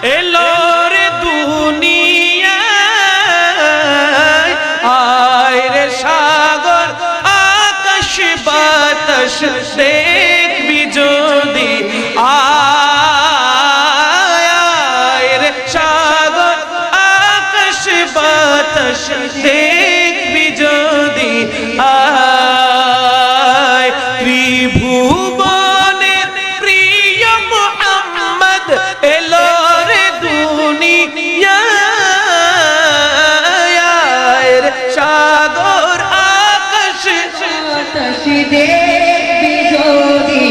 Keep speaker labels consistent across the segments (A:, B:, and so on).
A: এলো রে দুনিয়ায়, আয় রে সাগর আকাশ বাতাস দেখবি যদি, আয় রে সাগর আকাশ বাতাস দেখবি যদি, আয় ত্রিভুবনের প্রিয় মুহাম্মদ এলো রে দুনিয়ায়, আয় রে সাগর আকাশ বাতাস দেখবি যদি,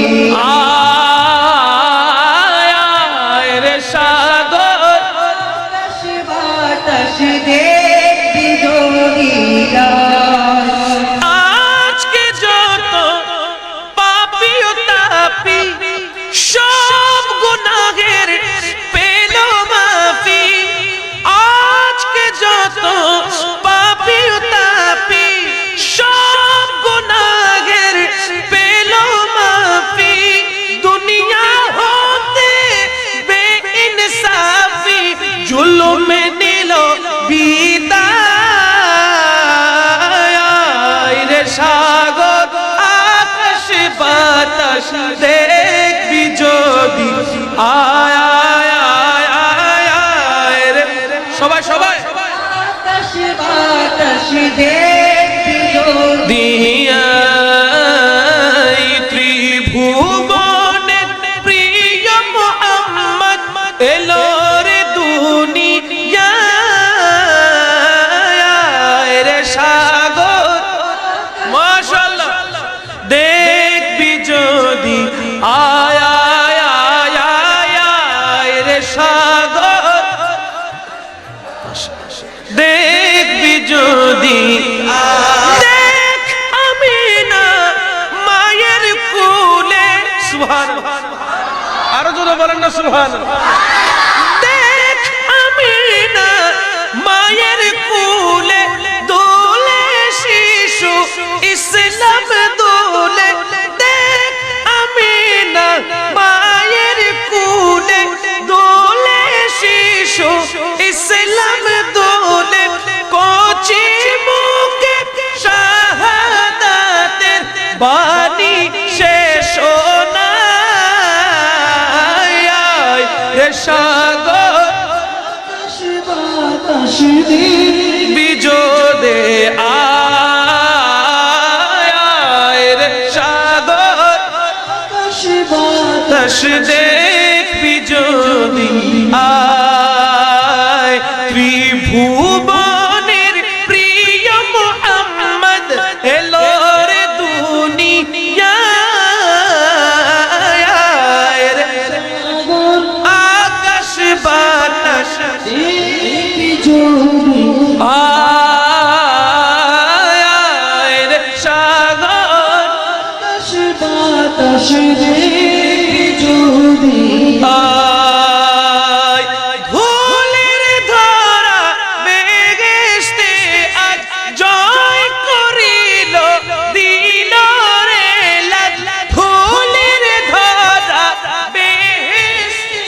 A: আয় রে সাগর আকাশ বাতাস দেখবি যদি। আজকে যত পাপী ও তাপী সব গুনাহের পেল মাফি, আজকে যত পাপী ও তাপী সব গুনাহের পেল মাফি, দুনিয়া হতে বেইনসাফি জুলুমে নিল বিদায়, আয় রে সাগর আকাশ বাতাস দেখবি যদি, আয় আয় আয় আয় আয় রে সবাই সবাই আকাশ বাতাস দেখবি যদি, আয় ত্রিভুবনের প্রিয় মুহাম্মদ এলো রে দুনিয়ায়, আয় রে সাগর মাশাআল্লাহ দেখবি যদি, আয় আয় আয় আয় আয় রে সাগর দেখবি যদি, দেখ আমিনা মায়ের কোলে, সুবহানাল্লাহ আরো জোরে বলেন না সুবহানাল্লাহ, দেখ আমিনা মায়ের কোলে দোলে শিশু ইসলাম দোলে, দেখ আমিনা মায়ের কোলে দোলে শিশু ইসলাম দোলে, কচি মুখে শাহাদাতের বাণী শেষ নাই, আয় রে সাগর আকাশ বাতাস দেখবি যদি, আয় আয় রে সাগর আকাশ বাতাস দেখবি যদি, আয় ত্রিভুবনের প্রিয় মুহাম্মদ এলো রে দুনিয়ায়, আয় রে আকাশ বাতাস দেখবি যদি, আয় আয় রে সাগর আকাশ বাতাস দেখবি যদি, আয় ধুলির ধরা বেহেশতে আজ জয় করিল দিল রে লাজ, ধুলির ধরা বেহেশতে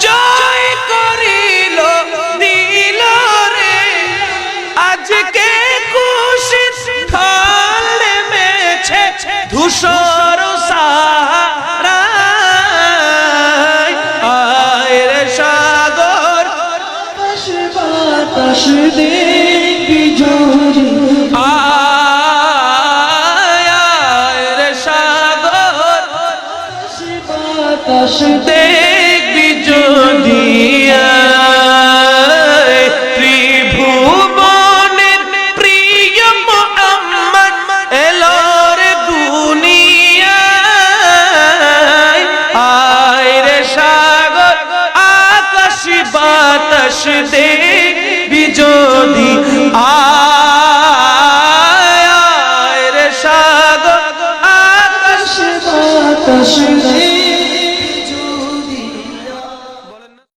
A: জয় করিল দিল রে, আজকে খুশির ঢল নেমেছে ধূসর সাহারায়, আয় রে সাগর আকাশ বাতাস দেখবি যদি, আয় আয় রে সাগর আকাশ বাতাস দেখবি